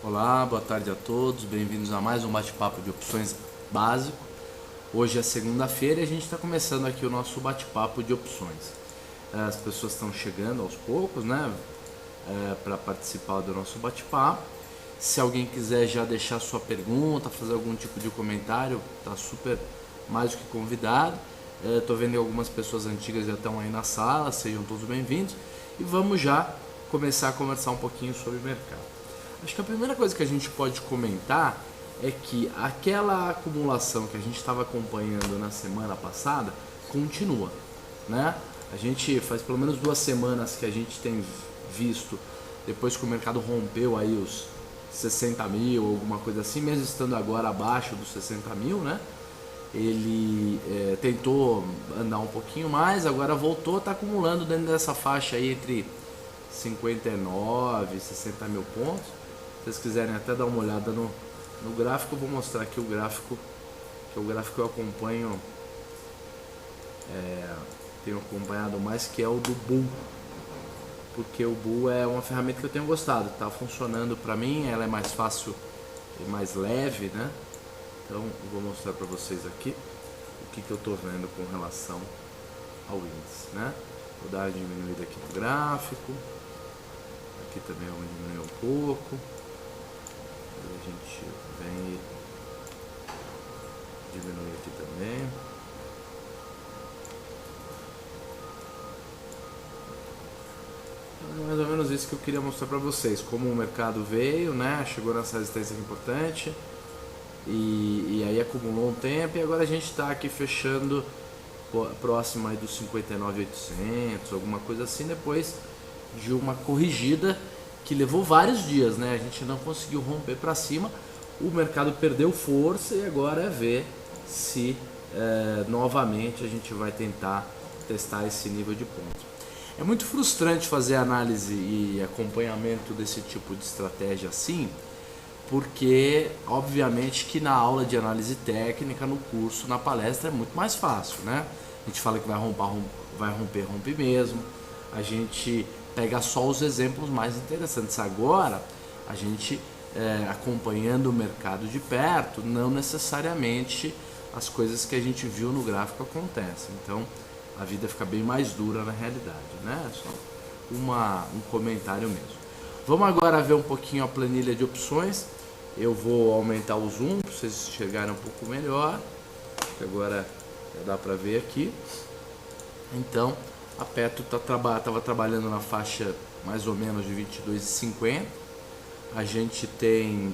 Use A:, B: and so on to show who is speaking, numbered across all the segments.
A: Olá, boa tarde a todos, bem-vindos a mais um bate-papo de opções básico. Hoje é segunda-feira e a gente está começando aqui o nosso bate-papo de opções. As pessoas estão chegando aos poucos, né, para participar do nosso bate-papo. Se alguém quiser já deixar sua pergunta, fazer algum tipo de comentário, está super mais do que convidado. Estou vendo que algumas pessoas antigas já estão aí na sala, sejam todos bem-vindos. E vamos já começar a conversar um pouquinho sobre o mercado. Acho que a primeira coisa que a gente pode comentar é que aquela acumulação que a gente estava acompanhando na semana passada continua, né? A gente faz pelo menos 2 semanas que a gente tem visto, depois que o mercado rompeu aí os 60 mil, alguma coisa assim, mesmo estando agora abaixo dos 60 mil, né? Ele tentou andar um pouquinho mais, agora voltou, está acumulando dentro dessa faixa aí entre 59 e 60 mil pontos. Se vocês quiserem até dar uma olhada no gráfico, eu vou mostrar aqui o gráfico, que é o gráfico que eu acompanho, tenho acompanhado mais, que é o do Bull, porque o Bull é uma ferramenta que eu tenho gostado, está funcionando para mim, ela é mais fácil e mais leve, né? Então eu vou mostrar para vocês aqui o que eu estou vendo com relação ao índice, né? Vou dar uma diminuída aqui no gráfico, aqui também vamos diminuir um pouco. A gente vem e diminui aqui também. É mais ou menos isso que eu queria mostrar para vocês, como o mercado veio, né? Chegou nessa resistência importante e aí acumulou um tempo e agora a gente está aqui fechando próximo aí dos 59.800, alguma coisa assim, depois de uma corrigida que levou vários dias, né? A gente não conseguiu romper para cima, o mercado perdeu força e agora é ver se novamente a gente vai tentar testar esse nível de pontos. É muito frustrante fazer análise e acompanhamento desse tipo de estratégia assim, porque obviamente que na aula de análise técnica, no curso, na palestra é muito mais fácil, né? A gente fala que vai romper, rompe mesmo. A gente pega só os exemplos mais interessantes. Agora, a gente acompanhando o mercado de perto, não necessariamente as coisas que a gente viu no gráfico acontecem. Então, a vida fica bem mais dura na realidade, né? Só um comentário mesmo. Vamos agora ver um pouquinho a planilha de opções. Eu vou aumentar o zoom para vocês enxergarem um pouco melhor. Agora já dá para ver aqui. Então, a Petro estava trabalhando na faixa mais ou menos de 22,50. A gente tem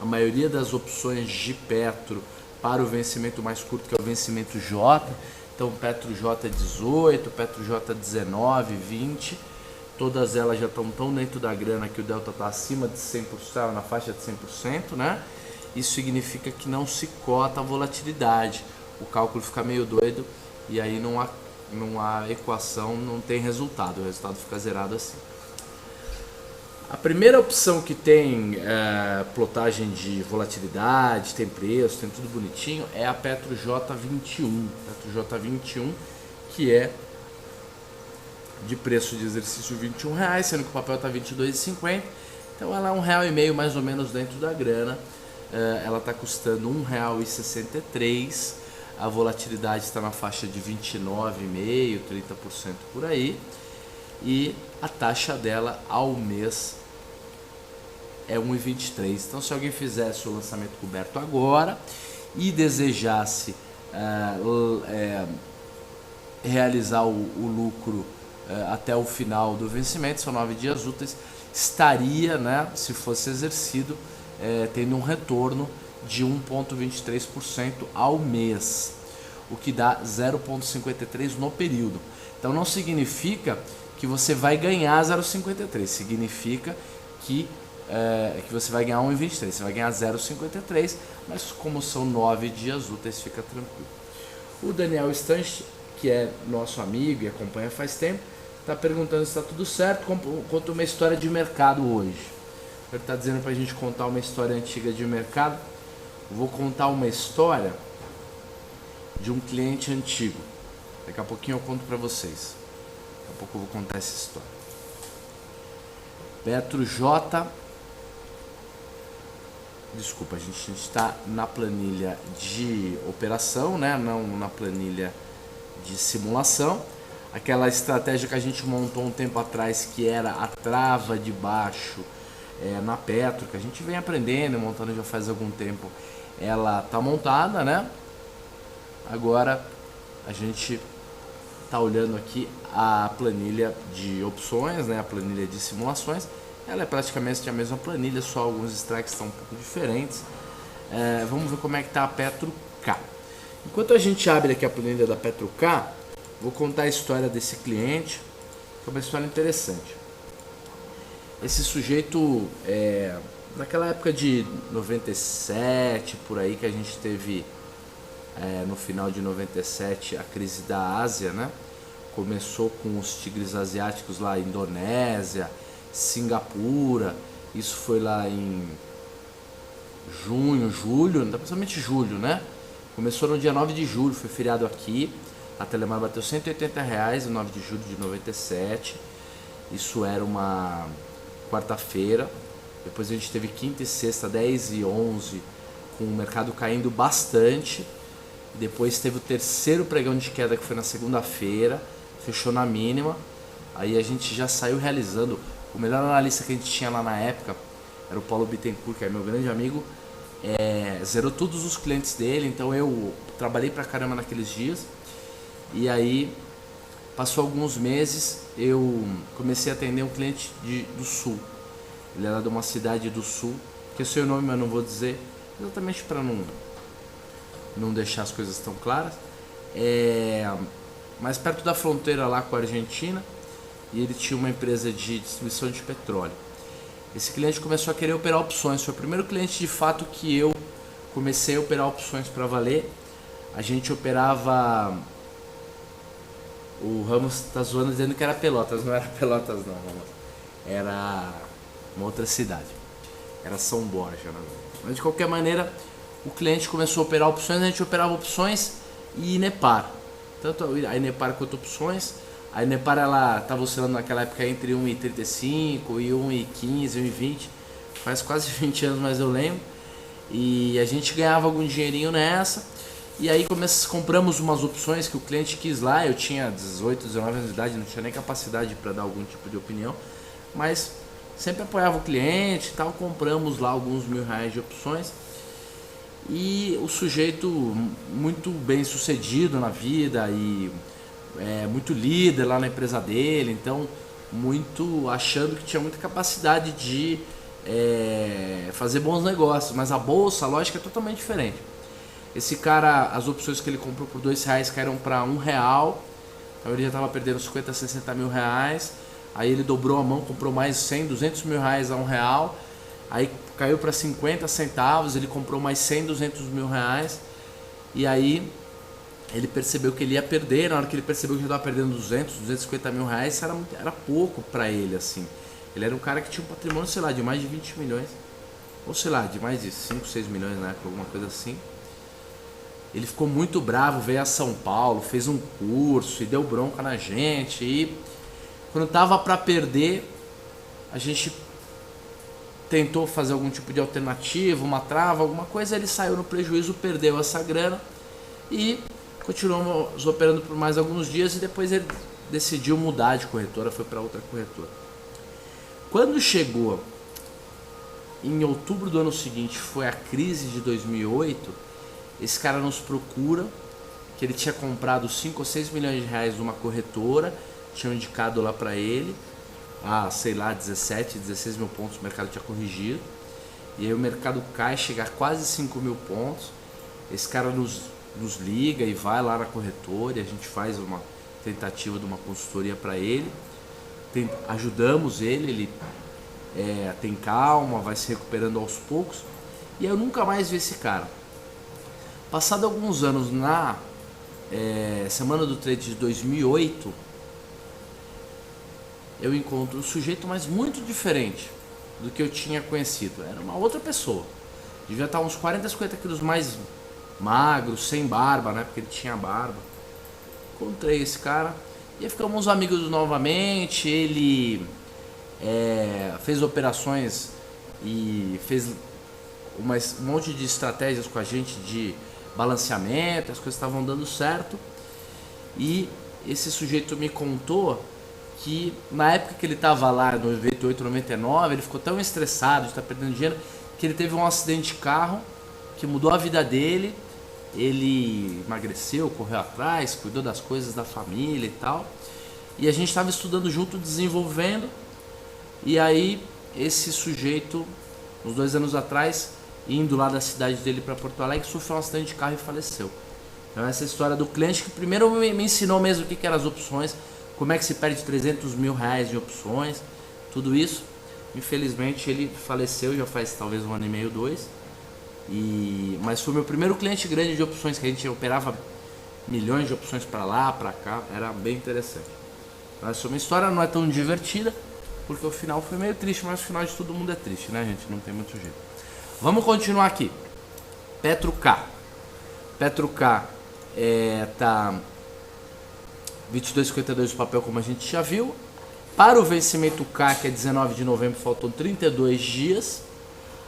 A: a maioria das opções de Petro para o vencimento mais curto, que é o vencimento J. Então, Petro J é 18, Petro J é 19, 20. Todas elas já estão tão dentro da grana que o delta está acima de 100%, na faixa de 100%, né? Isso significa que não se cota a volatilidade. O cálculo fica meio doido e aí não há equação, não tem resultado, o resultado fica zerado assim. A primeira opção que tem plotagem de volatilidade, tem preço, tem tudo bonitinho, é a Petro J21. Petro J21, que é de preço de exercício R$21, sendo que o papel está R$22,50. Então ela é R$1,50 mais ou menos dentro da grana. Ela está custando R$1,63. A volatilidade está na faixa de 29,5%, 30% por aí. E a taxa dela ao mês é 1,23. Então, se alguém fizesse o lançamento coberto agora e desejasse realizar o lucro até o final do vencimento, são 9 dias úteis, estaria, né, se fosse exercido, tendo um retorno de 1,23% ao mês, o que dá 0,53 no período. Então não significa que você vai ganhar 0,53, significa que você vai ganhar 1,23, você vai ganhar 0,53, mas como são 9 dias úteis, fica tranquilo. O Daniel Stanch, que é nosso amigo e acompanha faz tempo, está perguntando se está tudo certo, conta uma história de mercado hoje. Ele está dizendo para a gente contar uma história antiga de mercado. Eu vou contar uma história de um cliente antigo. Daqui a pouquinho eu conto para vocês. Daqui a pouco eu vou contar essa história. Petro J Desculpa, a gente está na planilha de operação, né? Não na planilha de simulação. Aquela estratégia que a gente montou um tempo atrás, que era a trava de baixo na Petro, que a gente vem aprendendo, montando já faz algum tempo, ela está montada, né? Agora a gente está olhando aqui a planilha de opções, né? A planilha de simulações. Ela é praticamente a mesma planilha, só alguns strikes estão um pouco diferentes. Vamos ver como é que está a Petro K. Enquanto a gente abre aqui a planilha da Petro K, vou contar a história desse cliente, que é uma história interessante. Esse sujeito, naquela época de 97, por aí, que a gente teve, no final de 97, a crise da Ásia, né? Começou com os tigres asiáticos lá, Indonésia, Singapura, isso foi lá em junho, julho, principalmente julho, né? Começou no dia 9 de julho, foi feriado aqui, a Telemar bateu R$180 no 9 de julho de 97, isso era uma quarta-feira, depois a gente teve quinta e sexta, 10 e 11, com o mercado caindo bastante, depois teve o terceiro pregão de queda que foi na segunda-feira, fechou na mínima, aí a gente já saiu realizando. O melhor analista que a gente tinha lá na época era o Paulo Bittencourt, que é meu grande amigo, zerou todos os clientes dele, então eu trabalhei pra caramba naqueles dias. E aí, passou alguns meses, eu comecei a atender um cliente do Sul. Ele era de uma cidade do Sul, que eu sei o nome, mas não vou dizer, exatamente para não deixar as coisas tão claras. Mais perto da fronteira lá com a Argentina, e ele tinha uma empresa de distribuição de petróleo. Esse cliente começou a querer operar opções, foi o primeiro cliente de fato que eu comecei a operar opções para valer. A gente operava, o Ramos está zoando dizendo que era Pelotas, não era Pelotas não, Ramos, era uma outra cidade, era São Borja, né? Mas de qualquer maneira, o cliente começou a operar opções, a gente operava opções e Inepar, tanto a Inepar quanto opções. A Inepar, ela estava oscilando naquela época entre 1,35 e 1,15, 1,20, faz quase 20 anos, mas eu lembro. E a gente ganhava algum dinheirinho nessa. E aí compramos umas opções que o cliente quis lá. Eu tinha 18, 19 anos de idade, não tinha nem capacidade para dar algum tipo de opinião, mas sempre apoiava o cliente e tal. Compramos lá alguns R$1.000 de opções. E o sujeito muito bem sucedido na vida e muito líder lá na empresa dele, então muito achando que tinha muita capacidade de fazer bons negócios, mas a bolsa, a lógica é totalmente diferente. Esse cara, as opções que ele comprou por R$2 caíram para R$1, então ele já estava perdendo 50, 60 mil reais, aí ele dobrou a mão, comprou mais 100, 200 mil reais a R$1, aí caiu para 50 centavos, ele comprou mais 100, 200 mil reais, e aí ele percebeu que ele ia perder. Na hora que ele percebeu que ele estava perdendo 200, 250 mil reais, era pouco para ele, assim. Ele era um cara que tinha um patrimônio, sei lá, de mais de 20 milhões, ou sei lá, de mais de 5, 6 milhões na época, alguma coisa assim. Ele ficou muito bravo, veio a São Paulo, fez um curso e deu bronca na gente. E quando tava para perder, a gente tentou fazer algum tipo de alternativa, uma trava, alguma coisa. Ele saiu no prejuízo, perdeu essa grana e continuamos operando por mais alguns dias. E depois ele decidiu mudar de corretora, foi para outra corretora. Quando chegou em outubro do ano seguinte, foi a crise de 2008, esse cara nos procura, que ele tinha comprado 5 ou 6 milhões de reais de uma corretora, tinham indicado lá para ele, sei lá, 17, 16 mil pontos o mercado tinha corrigido, e aí o mercado cai, chega a quase 5 mil pontos, esse cara nos liga e vai lá na corretora, e a gente faz uma tentativa de uma consultoria para ele, ajudamos ele tem calma, vai se recuperando aos poucos, e eu nunca mais vi esse cara. Passado alguns anos, na semana do trade de 2008, eu encontro um sujeito, mas muito diferente do que eu tinha conhecido. Era uma outra pessoa, devia estar uns 40, 50 quilos mais magro, sem barba, né? Porque ele tinha barba. Encontrei esse cara e ficamos amigos novamente. Ele fez operações e fez um monte de estratégias com a gente de balanceamento, as coisas estavam dando certo. E esse sujeito me contou que na época que ele estava lá, no 98, 99, ele ficou tão estressado de estar perdendo dinheiro que ele teve um acidente de carro que mudou a vida dele. Ele emagreceu, correu atrás, cuidou das coisas da família e tal. E a gente estava estudando junto, desenvolvendo. E aí esse sujeito, uns 2 anos atrás, indo lá da cidade dele para Porto Alegre, sofreu um acidente de carro e faleceu. Então essa história do cliente que primeiro me ensinou mesmo o que eram as opções, como é que se perde 300 mil reais em opções, tudo isso. Infelizmente ele faleceu já faz talvez 1 ano e meio, 2. Mas foi meu primeiro cliente grande de opções, que a gente operava milhões de opções para lá, para cá, era bem interessante. Então, essa é uma história, não é tão divertida, porque o final foi meio triste, mas o final de todo mundo é triste, né, gente? Não tem muito jeito. Vamos continuar aqui. Petro K. Petro K tá 22,52 o papel, como a gente já viu. Para o vencimento K, que é 19 de novembro, faltam 32 dias.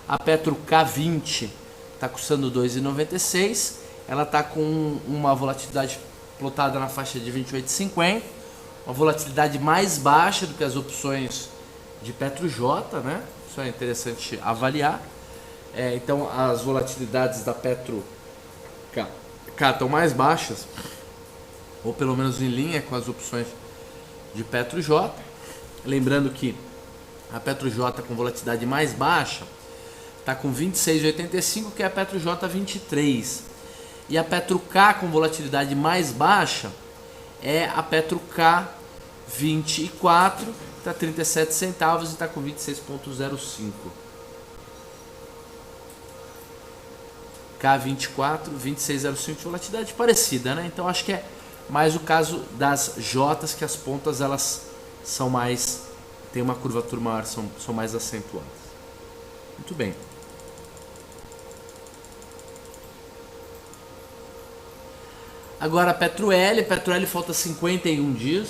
A: A Petro K20 está custando 2,96. Ela está com uma volatilidade plotada na faixa de 28,50. Uma volatilidade mais baixa do que as opções de Petro J, né? Isso é interessante avaliar. Então as volatilidades da Petro K estão mais baixas, ou pelo menos em linha com as opções de Petro J. Lembrando que a Petro J com volatilidade mais baixa está com 26,85, que é a Petro J 23. E a Petro K com volatilidade mais baixa é a Petro K 24, está 37 centavos e está com 26,05. K24, 26,05 de volatilidade parecida, né? Então acho que é mais o caso das J's, que as pontas elas são mais, tem uma curvatura maior, são mais acentuadas. Muito bem. Agora a Petro L falta 51 dias.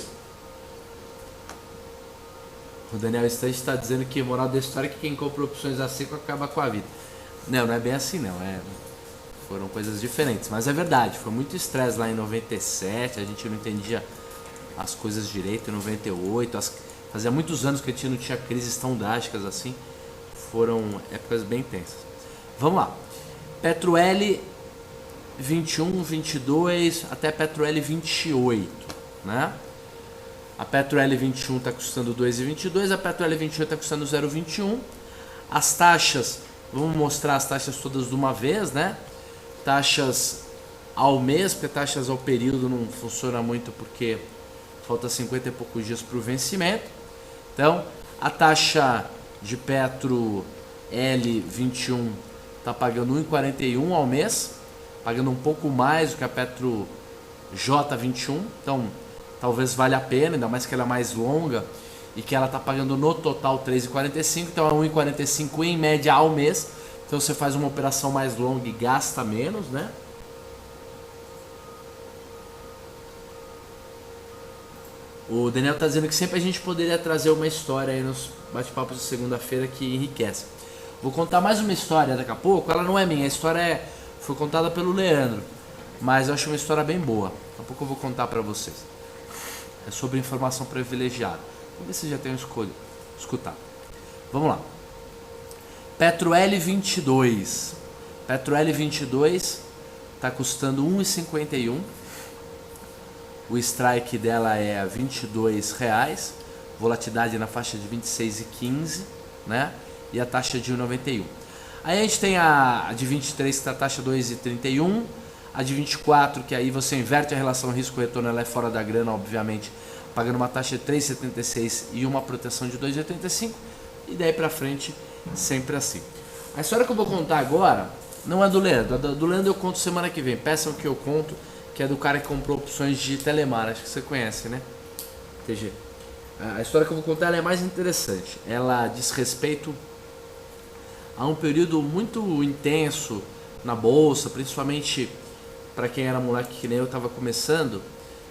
A: O Daniel Estante está dizendo que a moral da história é que quem compra opções a seco acaba com a vida. Não é bem assim não, foram coisas diferentes, mas é verdade, foi muito estresse lá em 97, a gente não entendia as coisas direito, em 98, fazia muitos anos que a gente não tinha crises tão drásticas assim, foram épocas bem tensas. Vamos lá, Petro L 21, 22 até Petro L 28, né? A Petro L 21 está custando 2,22, a Petro L 28 está custando 0,21. As taxas, vamos mostrar as taxas todas de uma vez, né? Taxas ao mês, porque taxas ao período não funciona muito porque falta 50 e poucos dias para o vencimento. Então, a taxa de Petro L21 está pagando 1,41 ao mês, pagando um pouco mais do que a Petro J21. Então, talvez valha a pena, ainda mais que ela é mais longa e que ela está pagando no total 3,45. Então, é 1,45 em média ao mês. Então você faz uma operação mais longa e gasta menos, né? O Daniel está dizendo que sempre a gente poderia trazer uma história aí nos bate-papos de segunda-feira que enriquece. Vou contar mais uma história daqui a pouco. Ela não é minha, a história foi contada pelo Leandro, mas eu acho uma história bem boa. Daqui a pouco eu vou contar para vocês. É sobre informação privilegiada. Vamos ver se já tem escutado. Vamos lá. Petro L22. Petro L22 está custando 1,51. O strike dela é R$ 22,00. Volatilidade na faixa de 26,15, né? E a taxa de 1,91. Aí a gente tem a de 23 que está a taxa 2,31. A de 24, que aí você inverte a relação risco-retorno, ela é fora da grana, obviamente, pagando uma taxa de 3,76 e uma proteção de 2,85. E daí pra frente, sempre assim. A história que eu vou contar agora não é do Leandro. A do Leandro eu conto semana que vem. Peçam que eu conto, que é do cara que comprou opções de Telemar. Acho que você conhece, né? TG. A história que eu vou contar ela é mais interessante. Ela diz respeito a um período muito intenso na bolsa, principalmente para quem era moleque que nem eu estava começando,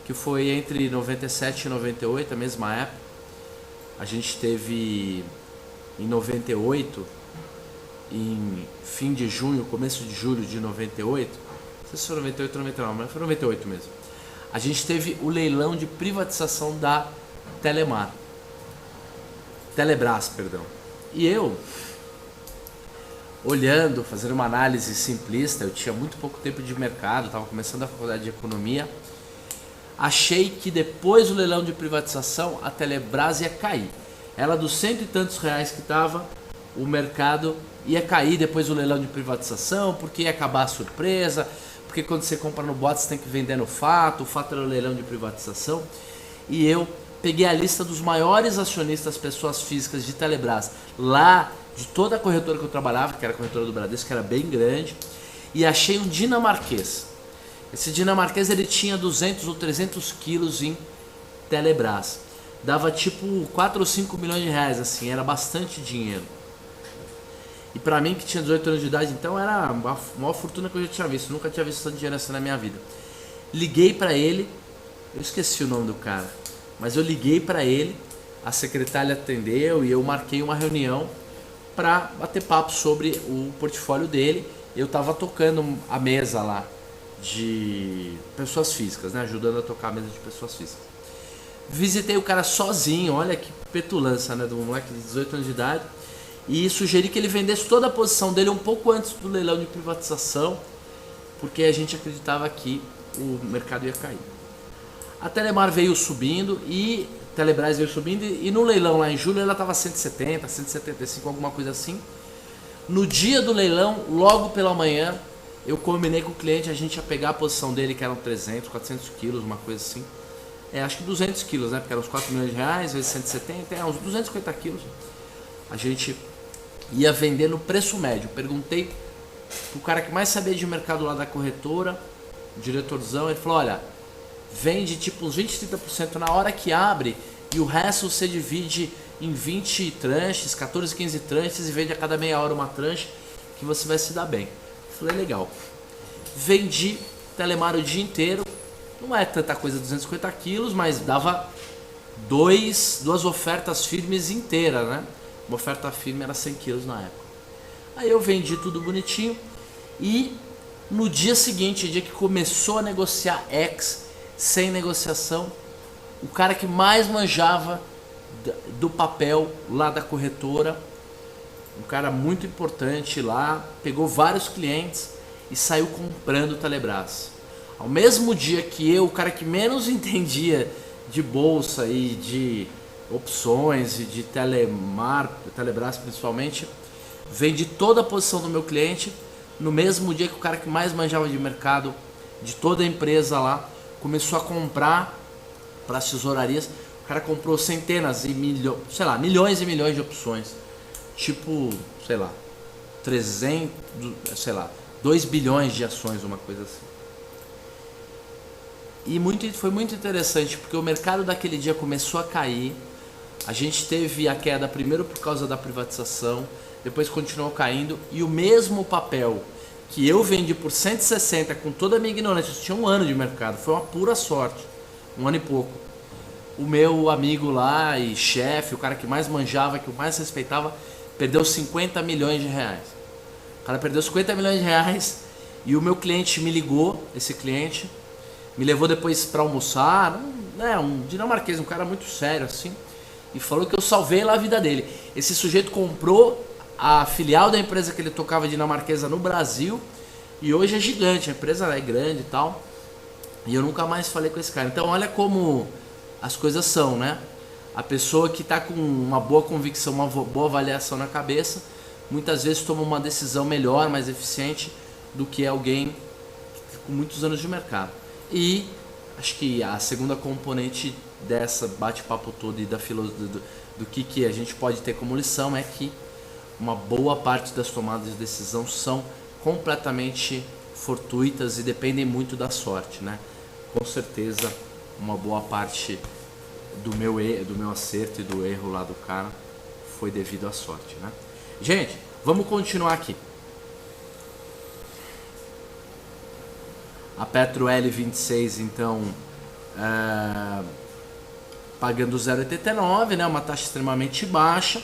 A: que foi entre 97 e 98, a mesma época. A gente teve em 98 em fim de junho, começo de julho de 98, não sei se foi 98 ou 99, mas foi 98 mesmo. A gente teve o leilão de privatização da Telebrás, perdão. E eu, olhando, fazendo uma análise simplista, eu tinha muito pouco tempo de mercado, estava começando a faculdade de economia, achei que depois do leilão de privatização a Telebrás ia cair. Ela dos cento e tantos reais que estava, o mercado ia cair depois do leilão de privatização, porque ia acabar a surpresa, porque quando você compra no bote você tem que vender no fato, o fato era o leilão de privatização. E eu peguei a lista dos maiores acionistas, pessoas físicas de Telebrás, lá de toda a corretora que eu trabalhava, que era a corretora do Bradesco, que era bem grande, e achei um dinamarquês. Esse dinamarquês ele tinha 200 ou 300 quilos em Telebrás. Dava tipo 4 ou 5 milhões de reais, assim, era bastante dinheiro. E pra mim que tinha 18 anos de idade, então era a maior fortuna que eu já tinha visto. Nunca tinha visto tanto dinheiro assim na minha vida. Liguei pra ele, eu esqueci o nome do cara, mas eu liguei pra ele, a secretária atendeu e eu marquei uma reunião pra bater papo sobre o portfólio dele. Eu tava tocando a mesa lá de pessoas físicas, né? Ajudando a tocar a mesa de pessoas físicas. Visitei o cara sozinho, olha que petulância, né? Do moleque de 18 anos de idade. E sugeri que ele vendesse toda a posição dele um pouco antes do leilão de privatização, porque a gente acreditava que o mercado ia cair. A Telemar veio subindo e Telebrás veio subindo e no leilão lá em julho ela estava 170, 175, alguma coisa assim. No dia do leilão, logo pela manhã, eu combinei com o cliente, a gente ia pegar a posição dele, que eram 300, 400 quilos, uma coisa assim. Acho que 200 quilos, né? Porque eram uns 4 milhões de reais, vezes 170, uns 250 quilos. A gente ia vender no preço médio. Perguntei pro cara que mais sabia de mercado lá da corretora, o diretorzão, ele falou, olha, vende tipo uns 20, 30% na hora que abre e o resto você divide em 20 tranches, 14, 15 tranches e vende a cada meia hora uma tranche que você vai se dar bem. Falei, legal. Vendi Telemar o dia inteiro, não é tanta coisa, 250 quilos, mas dava duas ofertas firmes inteiras, né? Uma oferta firme era 100 quilos na época. Aí eu vendi tudo bonitinho e no dia seguinte, dia que começou a negociar X, sem negociação, o cara que mais manjava do papel lá da corretora, um cara muito importante lá, pegou vários clientes e saiu comprando o Telebrás. Ao mesmo dia que eu, o cara que menos entendia de bolsa e de opções e de Telebrás principalmente, vendi toda a posição do meu cliente. No mesmo dia que o cara que mais manjava de mercado de toda a empresa lá começou a comprar para as tesourarias, o cara comprou centenas e milhões, sei lá, milhões e milhões de opções. Tipo, sei lá, 300, sei lá, 2 bilhões de ações, uma coisa assim. E foi muito interessante, porque o mercado daquele dia começou a cair. A gente teve a queda primeiro por causa da privatização, depois continuou caindo, e o mesmo papel que eu vendi por 160 com toda a minha ignorância, eu tinha um ano de mercado, foi uma pura sorte, um ano e pouco. O meu amigo lá e chefe, o cara que mais manjava, que eu mais respeitava, perdeu 50 milhões de reais. O cara perdeu 50 milhões de reais e o meu cliente me ligou, esse cliente, me levou depois para almoçar, um dinamarquês, um cara muito sério assim, e falou que eu salvei lá a vida dele. Esse sujeito comprou a filial da empresa que ele tocava dinamarquesa no Brasil e hoje é gigante, a empresa é grande e tal, e eu nunca mais falei com esse cara. Então olha como as coisas são, né? A pessoa que está com uma boa convicção, uma boa avaliação na cabeça, muitas vezes toma uma decisão melhor, mais eficiente do que alguém com muitos anos de mercado. E acho que a segunda componente dessa bate-papo todo e da do que a gente pode ter como lição é que uma boa parte das tomadas de decisão são completamente fortuitas e dependem muito da sorte, né? Com certeza uma boa parte do meu acerto e do erro lá do cara foi devido à sorte, né? Gente, vamos continuar aqui. A Petro L26 então pagando 0,89, né? Uma taxa extremamente baixa.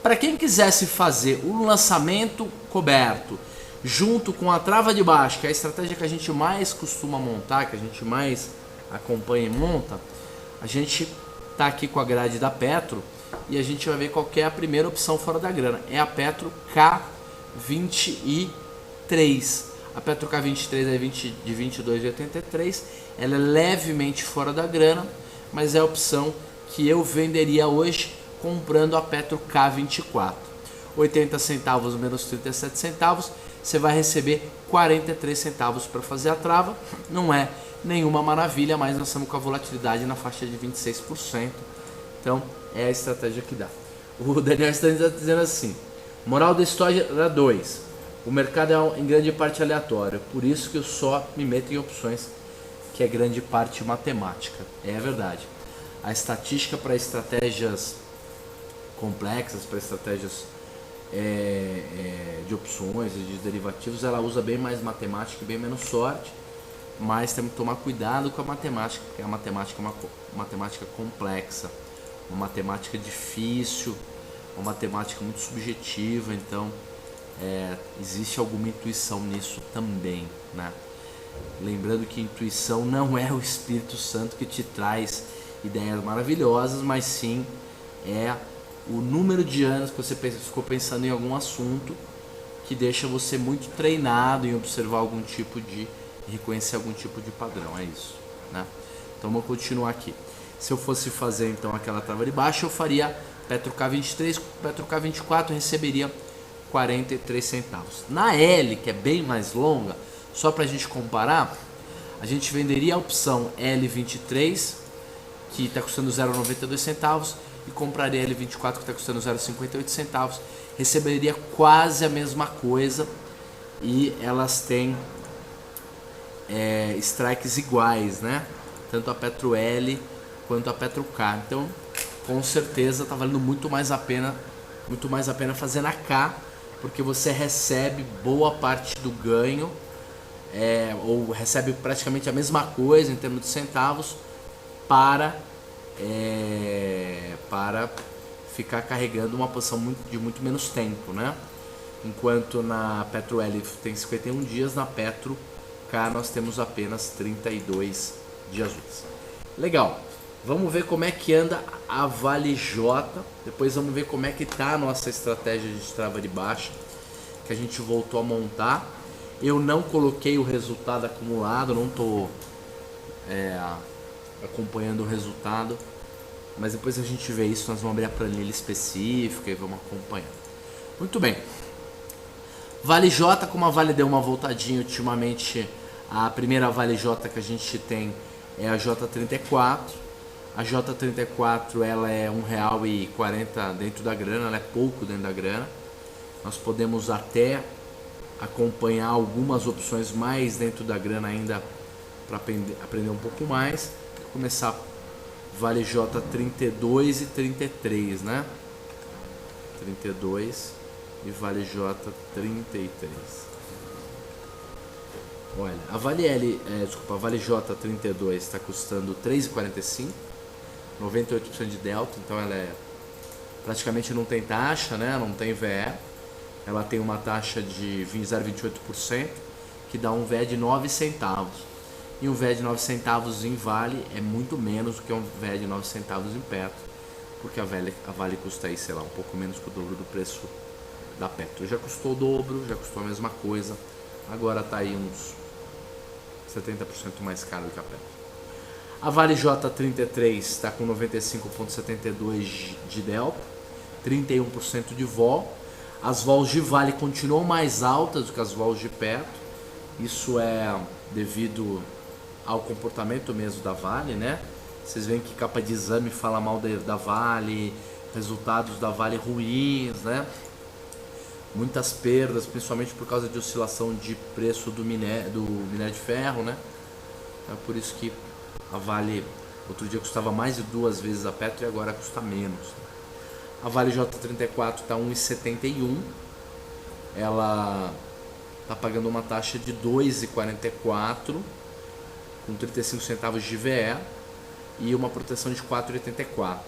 A: Para quem quisesse fazer o lançamento coberto junto com a trava de baixo, que é a estratégia que a gente mais costuma montar, que a gente mais acompanha e monta, a gente tá aqui com a grade da Petro e a gente vai ver qual que é a primeira opção fora da grana. É a Petro K23. A Petro K23 é de 22,83. Ela é levemente fora da grana, mas é a opção que eu venderia hoje comprando a Petro K24. 80 centavos menos 37 centavos, você vai receber 43 centavos para fazer a trava. Não é nenhuma maravilha, mas nós estamos com a volatilidade na faixa de 26%. Então é a estratégia que dá. O Daniel está dizendo assim: moral da história 2. O mercado é em grande parte aleatório, por isso que eu só me meto em opções que é grande parte matemática. É verdade. A estatística para estratégias complexas, para estratégias de opções e de derivativos, ela usa bem mais matemática e bem menos sorte, mas temos que tomar cuidado com a matemática, porque a matemática é uma matemática complexa, uma matemática difícil, uma matemática muito subjetiva, então existe alguma intuição nisso também, né? Lembrando que intuição não é o Espírito Santo que te traz ideias maravilhosas, mas sim é o número de anos que você ficou pensando em algum assunto que deixa você muito treinado em observar algum tipo de, reconhecer algum tipo de padrão, é isso, né? Então vamos continuar aqui. Se eu fosse fazer então aquela trava de baixo, eu faria Petro K23, Petro K24 receberia 43 centavos. Na L, que é bem mais longa, só para a gente comparar, a gente venderia a opção L23, que está custando 0,92 centavos, e compraria L24, que está custando 0,58 centavos. Receberia quase a mesma coisa e elas têm strikes iguais, né? Tanto a Petro L quanto a Petro K. Então, com certeza, está valendo muito mais a pena fazer na K, porque você recebe boa parte do ganho, ou recebe praticamente a mesma coisa em termos de centavos para ficar carregando uma posição de muito menos tempo, né? Enquanto na Petro L tem 51 dias, na Petro K nós temos apenas 32 dias úteis. Legal. Vamos ver como é que anda a Vale J. Depois vamos ver como é que tá a nossa estratégia de trava de baixa, que a gente voltou a montar. Eu não coloquei o resultado acumulado, não estou acompanhando o resultado, mas depois a gente vê isso, nós vamos abrir a planilha específica e vamos acompanhando. Muito bem. Vale J, como a Vale deu uma voltadinha ultimamente, a primeira Vale J que a gente tem é a J34. A J34 ela é R$1,40 dentro da grana, ela é pouco dentro da grana. Nós podemos até acompanhar algumas opções mais dentro da grana ainda para aprender um pouco mais. Vou começar Vale J32 e 33, né? 32 e Vale J33. Olha, a Vale J32 está custando R$3,45, 98% de delta, então ela praticamente não tem taxa, né? Não tem VE. Ela tem uma taxa de 0,28%, que dá um VE de 9 centavos. E um VE de 9 centavos em Vale é muito menos do que um VE de 9 centavos em Petro, porque a Vale custa aí, sei lá, um pouco menos que o dobro do preço da Petro. Já custou o dobro, já custou a mesma coisa, agora está aí uns 70% mais caro do que a Petro. A Vale J33 está com 95,72 de delta, 31% de vol. As vols de Vale continuam mais altas do que as vols de Petro. Isso é devido ao comportamento mesmo da Vale, né? Vocês veem que capa de exame fala mal da Vale, resultados da Vale ruins, né? Muitas perdas, principalmente por causa de oscilação de preço do minério de ferro, né? É por isso que a Vale outro dia custava mais de 2 vezes a Petro e agora custa menos. A Vale J34 está 1,71. Ela está pagando uma taxa de 2,44 com 35 centavos de VE e uma proteção de 4,84.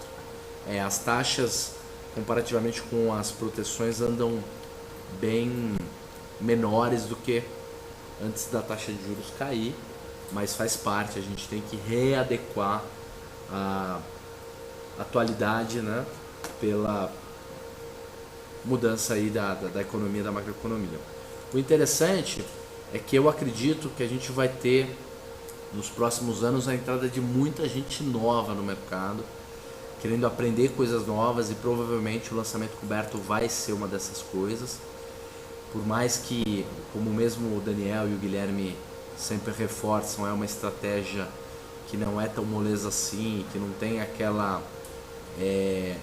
A: As taxas comparativamente com as proteções, andam bem menores do que antes da taxa de juros cair, mas faz parte, a gente tem que readequar a atualidade, né, pela mudança aí da economia, da macroeconomia. O interessante é que eu acredito que a gente vai ter nos próximos anos a entrada de muita gente nova no mercado, querendo aprender coisas novas, e provavelmente o lançamento coberto vai ser uma dessas coisas. Por mais que, como mesmo o Daniel e o Guilherme sempre reforçam, é uma estratégia que não é tão moleza assim, que não tem aquela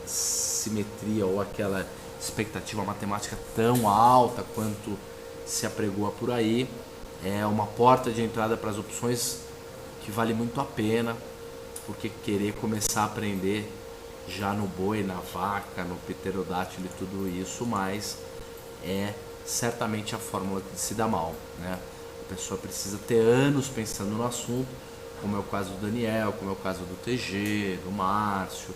A: simetria ou aquela expectativa matemática tão alta quanto se apregoa por aí. É uma porta de entrada para as opções que vale muito a pena, porque querer começar a aprender já no boi, na vaca, no pterodátilo e tudo isso, mas é certamente a fórmula que se dá mal, né? A pessoa precisa ter anos pensando no assunto, como é o caso do Daniel, como é o caso do TG, do Márcio,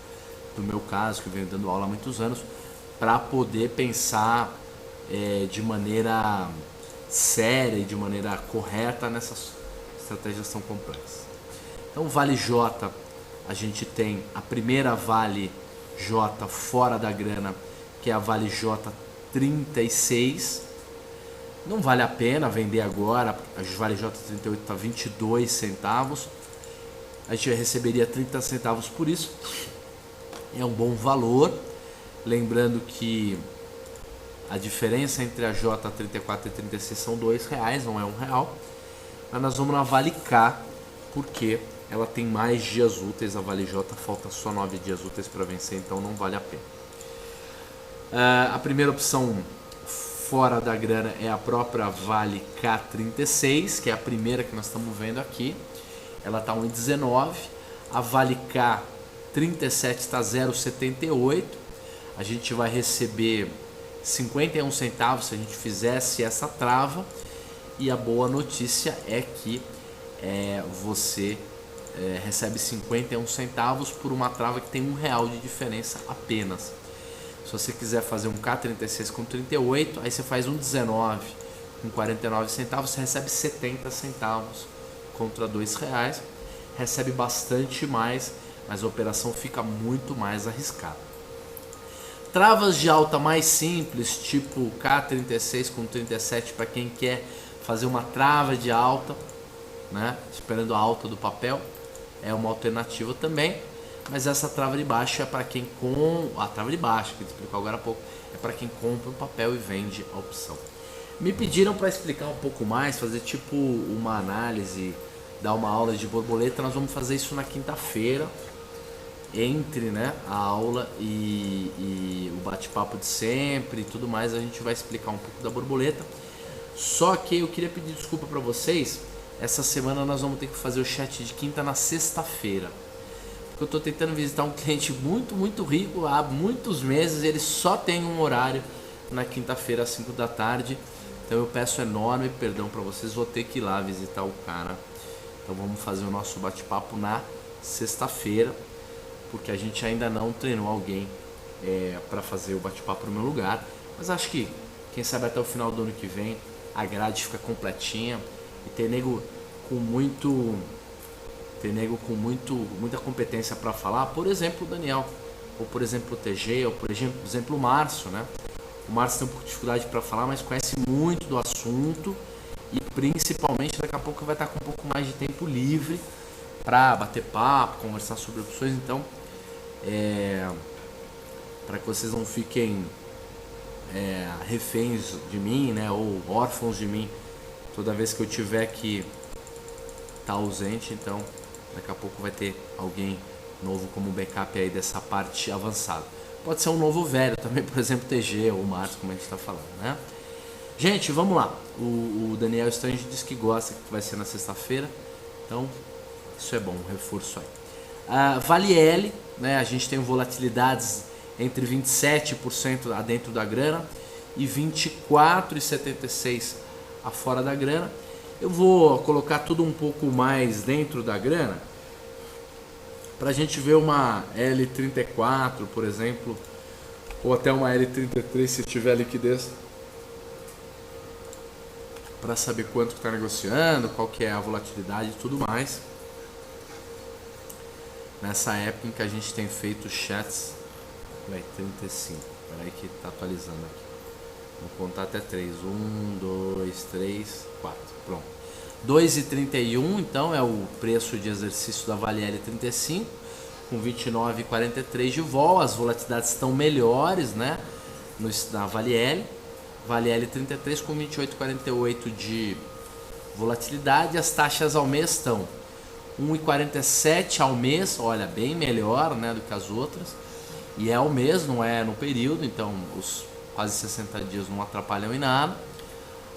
A: do meu caso, que eu venho dando aula há muitos anos, para poder pensar de maneira séria e de maneira correta nessas estratégias tão complexas. Então, Vale J, a gente tem a primeira Vale J fora da grana, que é a Vale J 36. Não vale a pena vender agora, a Vale J 38 está 22 centavos. A gente receberia 30 centavos por isso. É um bom valor. Lembrando que a diferença entre a J34 e 36 são R$2, não é R$1. Mas nós vamos na Vale K, porque ela tem mais dias úteis. A Vale J falta só 9 dias úteis para vencer, então não vale a pena. A primeira opção fora da grana é a própria Vale K36, que é a primeira que nós estamos vendo aqui. Ela está 1,19. A Vale K37 está 0,78. A gente vai receber 51 centavos se a gente fizesse essa trava. E a boa notícia é que você recebe 51 centavos por uma trava que tem R$1 de diferença apenas. Se você quiser fazer um K36 com 38, aí você faz um 19 com 49 centavos, você recebe 70 centavos contra R$2. Recebe bastante mais, mas a operação fica muito mais arriscada. Travas de alta mais simples, tipo K36 com 37, para quem quer fazer uma trava de alta, né, esperando a alta do papel, é uma alternativa também. Mas essa trava de baixo é para quem a trava de baixo, que eu explicou agora há pouco, é para quem compra o papel e vende a opção. Me pediram para explicar um pouco mais, fazer tipo uma análise, dar uma aula de borboleta. Nós vamos fazer isso na quinta-feira, entre, né, a aula e o bate-papo de sempre e tudo mais. A gente vai explicar um pouco da borboleta. Só que eu queria pedir desculpa para vocês. Essa semana nós vamos ter que fazer o chat de quinta na sexta-feira. Eu estou tentando visitar um cliente muito rico há muitos meses. Ele só tem um horário na quinta-feira às 5 da tarde. Então eu peço enorme perdão para vocês. Vou ter que ir lá visitar o cara. Então vamos fazer o nosso bate-papo na sexta-feira, porque a gente ainda não treinou alguém para fazer o bate-papo no meu lugar. Mas acho que, quem sabe até o final do ano que vem, a grade fica completinha e tem nego com muita competência para falar, por exemplo o Daniel, ou por exemplo o TG, ou por exemplo o Márcio, né? O Márcio tem um pouco de dificuldade para falar, mas conhece muito do assunto e principalmente daqui a pouco vai estar com um pouco mais de tempo livre para bater papo, conversar sobre opções. Então, para que vocês não fiquem reféns de mim, né, ou órfãos de mim toda vez que eu tiver que estar ausente, então daqui a pouco vai ter alguém novo como backup aí dessa parte avançada. Pode ser um novo velho também, por exemplo, TG ou Márcio, como a gente está falando, né? Gente, vamos lá. O Daniel Strange disse que gosta, que vai ser na sexta-feira. Então, isso é bom, um reforço aí. Vale L, né? A gente tem volatilidades entre 27% dentro da grana e 24,76% afora da grana. Eu vou colocar tudo um pouco mais dentro da grana para a gente ver uma L34, por exemplo, ou até uma L33 se tiver liquidez, para saber quanto que está negociando, qual que é a volatilidade e tudo mais. Nessa época em que a gente tem feito chats, 35, peraí que está atualizando aqui. Vou contar até 3, 1, 2, 3, 4, pronto. 2,31 então é o preço de exercício da Vale L35, com 29,43 de vol, as volatilidades estão melhores, né, na Vale L. Vale L33 com 28,48 de volatilidade, as taxas ao mês estão 1,47 ao mês, olha, bem melhor, né, do que as outras, e é ao mês, não é no período, então os quase 60 dias não atrapalham em nada.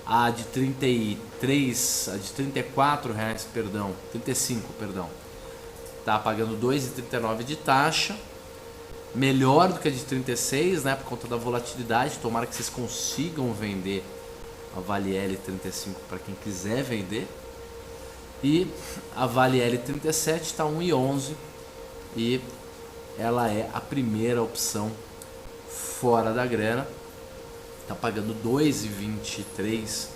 A: A de 33, a de 34 reais, perdão, 35, perdão, tá pagando 2,39 de taxa, melhor do que a de 36, né, por conta da volatilidade. Tomara que vocês consigam vender a Vale L35 para quem quiser vender. E a Vale L37 está 1,11 e ela é a primeira opção fora da grana. Está pagando 2,23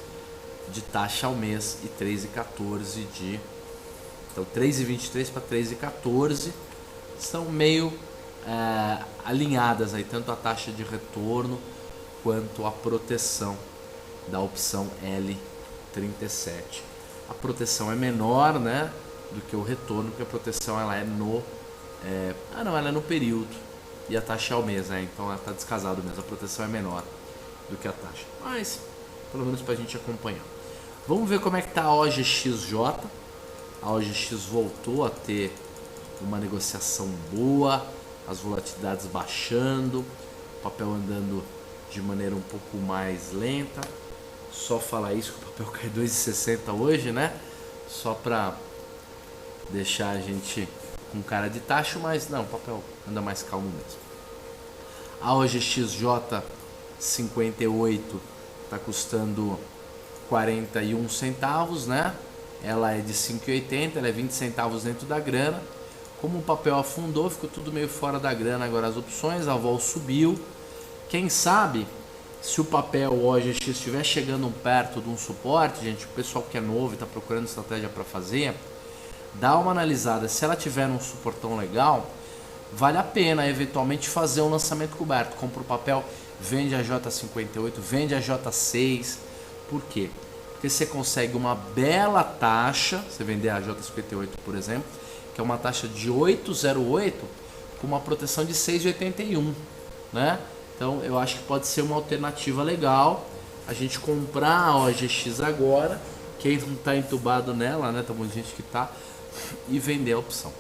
A: de taxa ao mês e 3,14 de... Então 3,23 para 3,14 são meio alinhadas aí, tanto a taxa de retorno quanto a proteção da opção L37. A proteção é menor, né, do que o retorno, porque a proteção ela é no ela é no período e a taxa é ao mês, né? Então ela está descasado mesmo, a proteção é menor do que a taxa, mas pelo menos para a gente acompanhar. Vamos ver como é que está a OGXJ. A OGX voltou a ter uma negociação boa, as volatilidades baixando, o papel andando de maneira um pouco mais lenta. Só falar isso que o papel cai 2,60 hoje, né? Só para deixar a gente com cara de tacho, mas não, o papel anda mais calmo mesmo. A OGXJ 58 está custando 41 centavos, né? Ela é de 5,80, ela é 20 centavos dentro da grana. Como o papel afundou, ficou tudo meio fora da grana agora as opções, a vol subiu. Quem sabe, se o papel OGX estiver chegando perto de um suporte, gente, o pessoal que é novo e está procurando estratégia para fazer, dá uma analisada. Se ela tiver um suportão legal, vale a pena eventualmente fazer um lançamento coberto. Compra o papel, vende a J58, vende a J6. Por quê? Porque você consegue uma bela taxa, você vender a J58, por exemplo, que é uma taxa de 8,08 com uma proteção de 6,81, né? Então eu acho que pode ser uma alternativa legal a gente comprar a OGX agora, quem não está entubado nela, né? Tem muita gente que está, e vender a opção.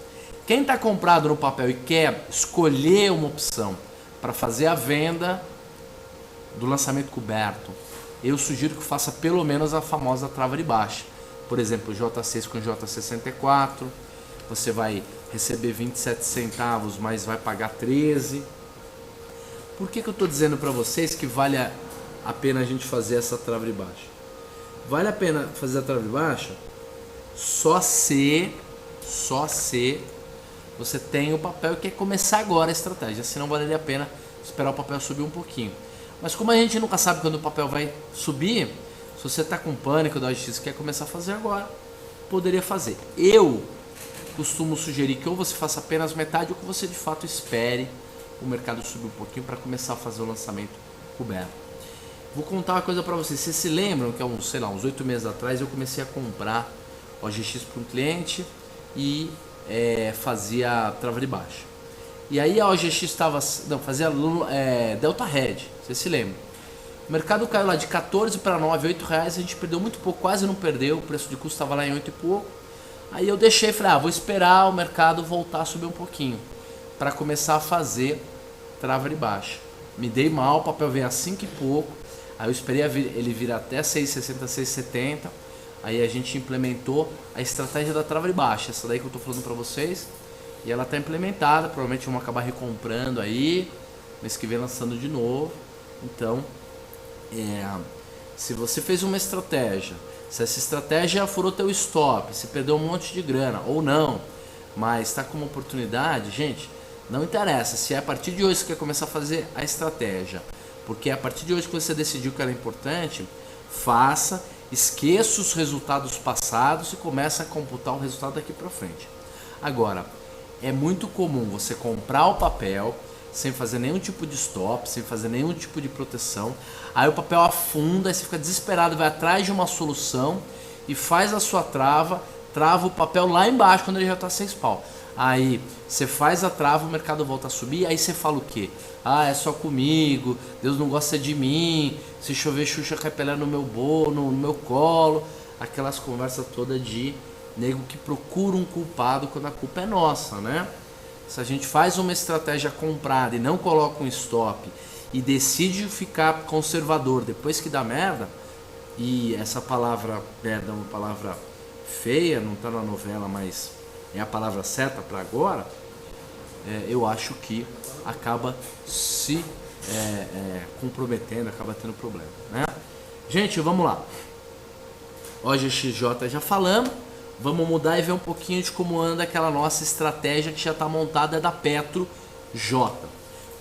A: Quem está comprado no papel e quer escolher uma opção para fazer a venda do lançamento coberto, eu sugiro que faça pelo menos a famosa trava de baixa. Por exemplo, J6 com J64, você vai receber 27 centavos, mas vai pagar 13. Por que eu estou dizendo para vocês que vale a pena a gente fazer essa trava de baixa? Vale a pena fazer a trava de baixa só se você tem o papel e quer começar agora a estratégia, senão valeria a pena esperar o papel subir um pouquinho. Mas como a gente nunca sabe quando o papel vai subir, se você está com pânico da OGX e quer começar a fazer agora, poderia fazer. Eu costumo sugerir que ou você faça apenas metade ou que você de fato espere o mercado subir um pouquinho para começar a fazer o lançamento coberto. Vou contar uma coisa para vocês. Vocês se lembram que uns 8 meses atrás eu comecei a comprar OGX para um cliente e fazia trava de baixa. E aí a OGX estava, fazia Delta Red, vocês se lembram? O mercado caiu lá de 14 para 9, 8 reais, a gente perdeu muito pouco, quase não perdeu, o preço de custo estava lá em 8 e pouco. Aí eu deixei, falei, vou esperar o mercado voltar a subir um pouquinho, para começar a fazer trava de baixa. Me dei mal, o papel veio a 5 e pouco, aí eu esperei ele vir até 6,60, 6,70, aí a gente implementou a estratégia da trava de baixa, essa daí que eu estou falando para vocês. E ela está implementada, provavelmente vamos acabar recomprando aí, mês que vem lançando de novo. Então, se você fez uma estratégia, se essa estratégia furou teu stop, se perdeu um monte de grana ou não, mas está com uma oportunidade, gente, Não interessa, se é a partir de hoje que você quer começar a fazer a estratégia, porque é a partir de hoje que você decidiu que ela é importante, faça, esqueça os resultados passados e comece a computar o resultado daqui para frente. Agora, é muito comum você comprar o papel sem fazer nenhum tipo de stop, sem fazer nenhum tipo de proteção, aí o papel afunda, aí você fica desesperado, vai atrás de uma solução e faz a sua trava o papel lá embaixo quando ele já está 6 pau. Aí você faz a trava, o mercado volta a subir, aí você fala o quê? Ah, é só comigo, Deus não gosta de mim, se chover Xuxa cai pelé no meu bolo, no meu colo, aquelas conversas todas de nego que procura um culpado quando a culpa é nossa, né? Se a gente faz uma estratégia comprada e não coloca um stop e decide ficar conservador depois que dá merda, e essa palavra merda é uma palavra feia, não está na novela, mas é a palavra certa para agora, eu acho que acaba se comprometendo, acaba tendo problema, né? Gente, vamos lá. OGXJ já falamos. Vamos mudar e ver um pouquinho de como anda aquela nossa estratégia que já está montada da Petro J.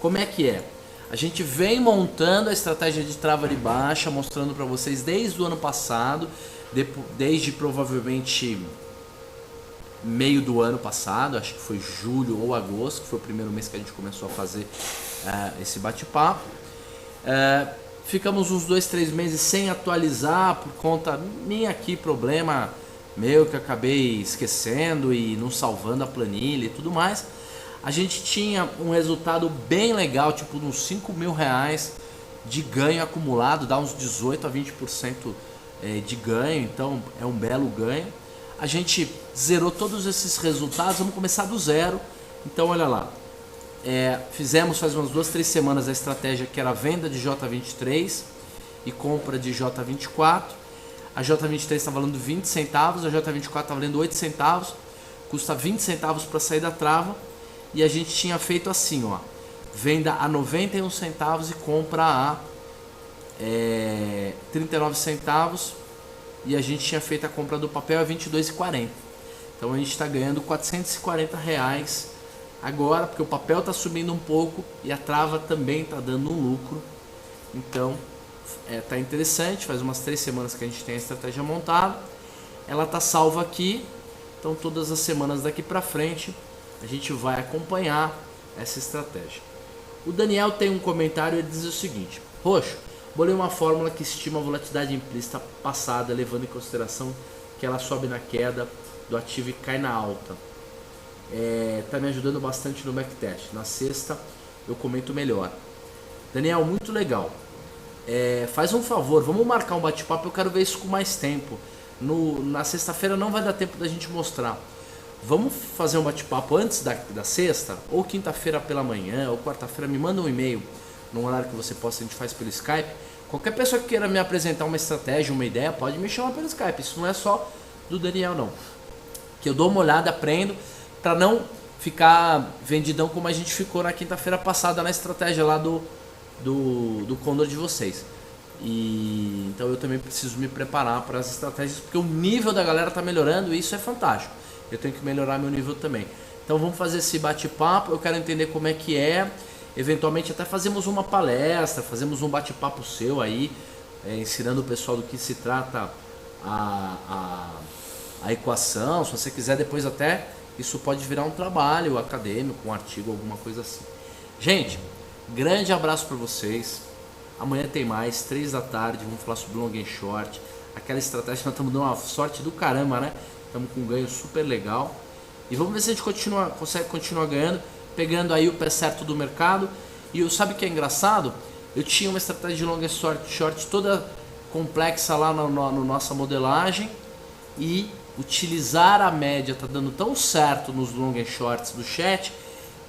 A: Como é que é? A gente vem montando a estratégia de trava de baixa, mostrando para vocês desde o ano passado, desde provavelmente meio do ano passado, acho que foi julho ou agosto, que foi o primeiro mês que a gente começou a fazer esse bate-papo. Ficamos uns 2-3 meses sem atualizar por conta minha aqui, problema meu que acabei esquecendo e não salvando a planilha e tudo mais. A gente tinha um resultado bem legal, tipo uns 5 mil reais de ganho acumulado, dá uns 18 a 20% de ganho, então é um belo ganho. A gente zerou todos esses resultados, vamos começar do zero. Então olha lá, fizemos faz umas 2-3 semanas a estratégia que era venda de J23 e compra de J24. A J23 está valendo 20 centavos, a J24 está valendo 8 centavos, custa 20 centavos para sair da trava. E a gente tinha feito assim, ó, venda a 91 centavos e compra a 39 centavos. E a gente tinha feito a compra do papel a 22,40. Então a gente está ganhando 440 reais agora, porque o papel está subindo um pouco e a trava também está dando um lucro. Então tá interessante, faz umas 3 semanas que a gente tem a estratégia montada. Ela tá salva aqui, então todas as semanas daqui para frente a gente vai acompanhar essa estratégia. O Daniel tem um comentário, ele diz o seguinte: Roxo, bolei uma fórmula que estima a volatilidade implícita passada, levando em consideração que ela sobe na queda do ativo e cai na alta. Tá me ajudando bastante no backtest. Na sexta eu comento melhor. Daniel, muito legal. Faz um favor, vamos marcar um bate-papo, eu quero ver isso com mais tempo. Na sexta-feira não vai dar tempo da gente mostrar. Vamos fazer um bate-papo antes da sexta, ou quinta-feira pela manhã, ou quarta-feira, me manda um e-mail, num horário que você possa, a gente faz pelo Skype. Qualquer pessoa que queira me apresentar uma estratégia, uma ideia, pode me chamar pelo Skype, isso não é só do Daniel não. Que eu dou uma olhada, aprendo, para não ficar vendidão como a gente ficou na quinta-feira passada na estratégia lá do Condor de vocês. Então eu também preciso me preparar para as estratégias, porque o nível da galera está melhorando e isso é fantástico. Eu tenho que melhorar meu nível também. Então vamos fazer esse bate-papo, eu quero entender como é que é. Eventualmente até fazemos uma palestra, fazemos um bate-papo seu aí, ensinando o pessoal do que se trata a equação. Se você quiser depois até, isso pode virar um trabalho acadêmico, um artigo, alguma coisa assim. Gente, grande abraço para vocês. Amanhã tem mais, 3 da tarde, vamos falar sobre long and short. Aquela estratégia, nós estamos dando uma sorte do caramba, né? Estamos com um ganho super legal. E vamos ver se a gente consegue continuar ganhando, pegando aí o pé certo do mercado. E sabe o que é engraçado? Eu tinha uma estratégia de long and short toda complexa lá na nossa modelagem. E utilizar a média está dando tão certo nos long and shorts do chat,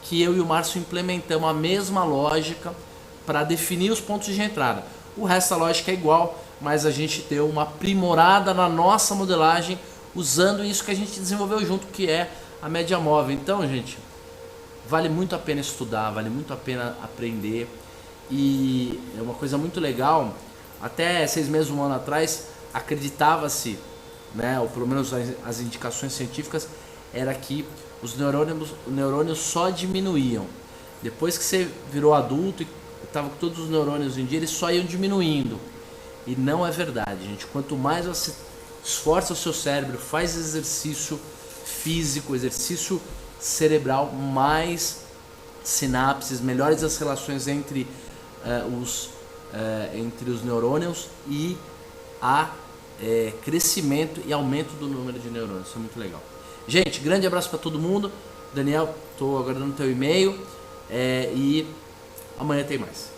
A: que eu e o Márcio implementamos a mesma lógica para definir os pontos de entrada. O resto da lógica é igual, mas a gente deu uma aprimorada na nossa modelagem usando isso que a gente desenvolveu junto, que é a média móvel. Então, gente, vale muito a pena estudar, vale muito a pena aprender. E é uma coisa muito legal. Até 6 meses, 1 ano atrás, acreditava-se, né, ou pelo menos as indicações científicas, era que os neurônios só diminuíam. Depois que você virou adulto e estava com todos os neurônios em dia, eles só iam diminuindo. E não é verdade, gente. Quanto mais você esforça o seu cérebro, faz exercício físico, exercício cerebral, mais sinapses, melhores as relações entre os neurônios e a crescimento e aumento do número de neurônios. Isso é muito legal. Gente, grande abraço para todo mundo. Daniel, estou aguardando teu e-mail e amanhã tem mais.